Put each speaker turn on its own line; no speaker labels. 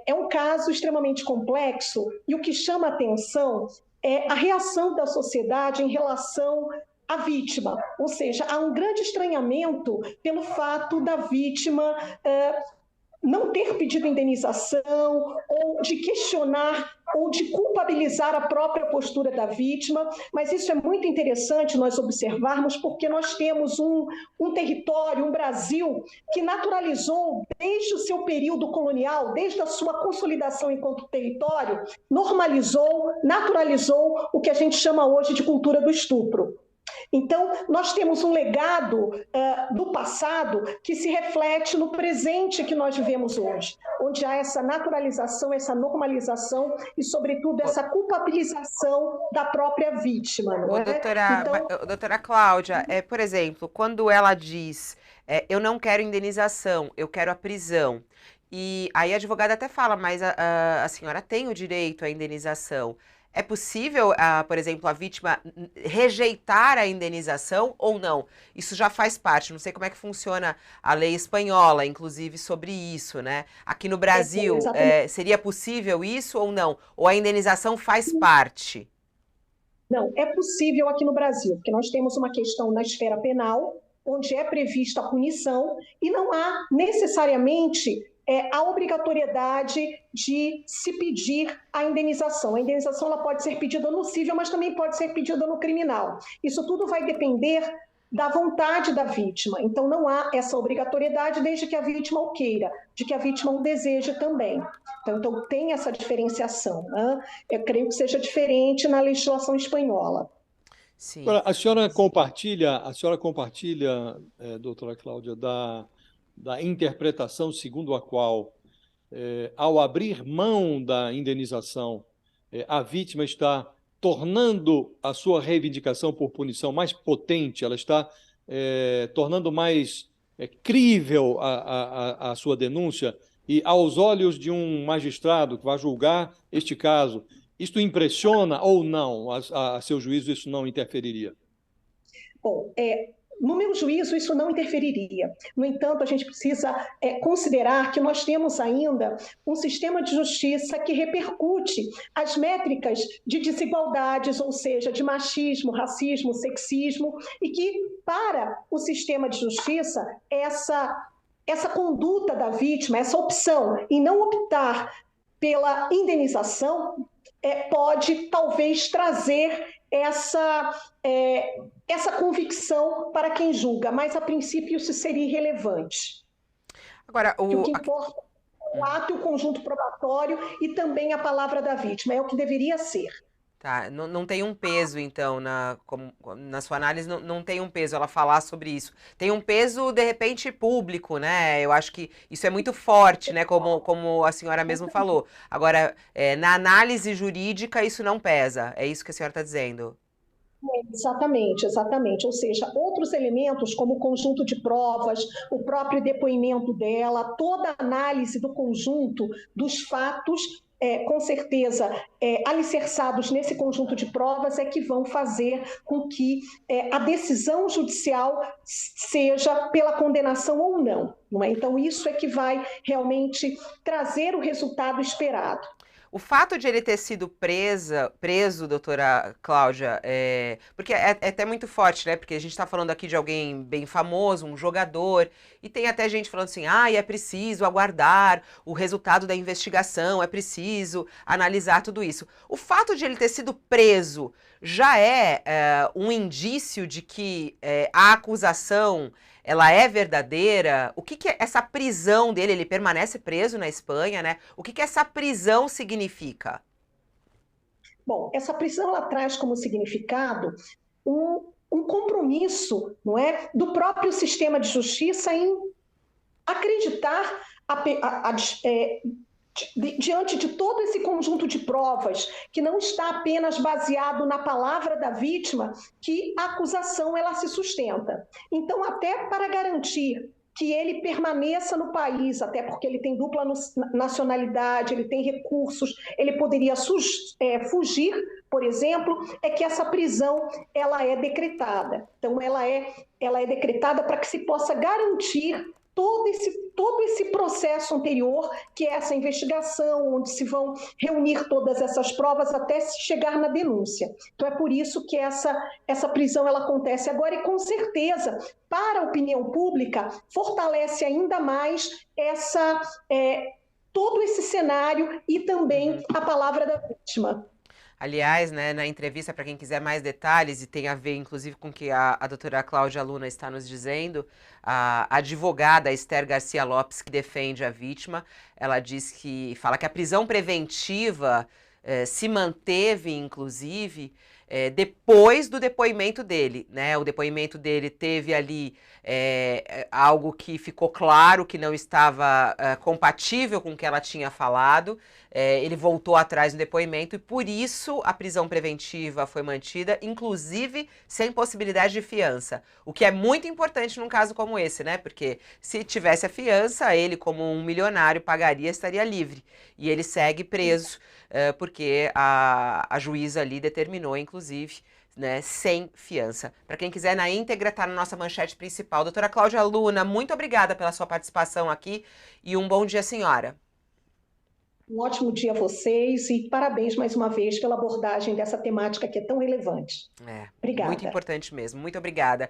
É um caso extremamente complexo e o que chama a atenção é a reação da sociedade em relação à vítima, ou seja, há um grande estranhamento pelo fato da vítima não ter pedido indenização, ou de questionar, ou de culpabilizar a própria postura da vítima, mas isso é muito interessante nós observarmos, porque nós temos um território, um Brasil, que naturalizou, desde o seu período colonial, desde a sua consolidação enquanto território, normalizou, naturalizou o que a gente chama hoje de cultura do estupro. Então, nós temos um legado do passado que se reflete no presente que nós vivemos hoje, onde há essa naturalização, essa normalização e, sobretudo, essa culpabilização da própria vítima, não é?
Doutora Cláudia, por exemplo, quando ela diz eu não quero indenização, eu quero a prisão, e aí a advogada até fala, mas a senhora tem o direito à indenização. É possível, por exemplo, a vítima rejeitar a indenização ou não? Isso já faz parte. Não sei como é que funciona a lei espanhola, inclusive, sobre isso, né? Aqui no Brasil, seria possível isso ou não? Ou a indenização faz parte?
Não, é possível aqui no Brasil, porque nós temos uma questão na esfera penal, onde é prevista a punição, e não há necessariamente a obrigatoriedade de se pedir a indenização. A indenização ela pode ser pedida no civil, mas também pode ser pedida no criminal. Isso tudo vai depender da vontade da vítima. Então, não há essa obrigatoriedade desde que a vítima o queira, de que a vítima o deseje também. Então tem essa diferenciação, né? Eu creio que seja diferente na legislação espanhola.
Sim.
Agora, a senhora compartilha, doutora Cláudia, da interpretação segundo a qual, ao abrir mão da indenização, a vítima está tornando a sua reivindicação por punição mais potente, ela está tornando mais crível a sua denúncia, e aos olhos de um magistrado que vai julgar este caso, isto impressiona ou não? A seu juízo, isso não interferiria?
Bom, no meu juízo, isso não interferiria. No entanto, a gente precisa considerar que nós temos ainda um sistema de justiça que repercute as métricas de desigualdades, ou seja, de machismo, racismo, sexismo, e que, para o sistema de justiça, essa conduta da vítima, essa opção em não optar pela indenização, pode talvez trazer essa convicção para quem julga, mas a princípio isso seria irrelevante.
Agora,
o que importa é o ato e o conjunto probatório e também a palavra da vítima, é o que deveria ser.
Tá, não tem um peso, então, na sua análise, não tem um peso ela falar sobre isso. Tem um peso, de repente, público, né? Eu acho que isso é muito forte, né? Como a senhora mesmo falou. Agora, na análise jurídica, isso não pesa. É isso que a senhora está dizendo?
Exatamente, exatamente. Ou seja, outros elementos, como o conjunto de provas, o próprio depoimento dela, toda a análise do conjunto dos fatos, com certeza, alicerçados nesse conjunto de provas, é que vão fazer com que a decisão judicial seja pela condenação ou não, não é? Então, isso é que vai realmente trazer o resultado esperado.
O fato de ele ter sido preso, doutora Cláudia, porque é até muito forte, né? Porque a gente está falando aqui de alguém bem famoso, um jogador, e tem até gente falando assim, é preciso aguardar o resultado da investigação, é preciso analisar tudo isso. O fato de ele ter sido preso já é um indício de que a acusação ela é verdadeira? O que é essa prisão dele? Ele permanece preso na Espanha, né? O que essa prisão significa?
Bom, essa prisão ela traz como significado um compromisso, não é, do próprio sistema de justiça em acreditar diante de todo esse conjunto de provas, que não está apenas baseado na palavra da vítima, que a acusação ela se sustenta. Então, até para garantir que ele permaneça no país, até porque ele tem dupla nacionalidade, ele tem recursos, ele poderia fugir, por exemplo, é que essa prisão ela é decretada. Então, ela é decretada para que se possa garantir todo esse processo anterior, que é essa investigação, onde se vão reunir todas essas provas até se chegar na denúncia. Então é por isso que essa prisão ela acontece agora e, com certeza, para a opinião pública, fortalece ainda mais todo esse cenário e também a palavra da vítima.
Aliás, né, na entrevista, para quem quiser mais detalhes, e tem a ver, inclusive, com o que a doutora Cláudia Luna está nos dizendo, a advogada Esther Garcia Lopes, que defende a vítima, ela fala que a prisão preventiva se manteve, inclusive, depois do depoimento dele, né? O depoimento dele teve ali algo que ficou claro que não estava compatível com o que ela tinha falado. Ele voltou atrás no depoimento e por isso a prisão preventiva foi mantida, inclusive sem possibilidade de fiança. O que é muito importante num caso como esse, né? Porque se tivesse a fiança, ele, como um milionário, pagaria, estaria livre. E ele segue preso, porque a juíza ali determinou, inclusive, né, sem fiança. Para quem quiser, na íntegra, tá na nossa manchete principal. Doutora Cláudia Luna, muito obrigada pela sua participação aqui e um bom dia, senhora.
Um ótimo dia a vocês e parabéns mais uma vez pela abordagem dessa temática que é tão relevante. Obrigada.
Muito importante mesmo. Muito obrigada.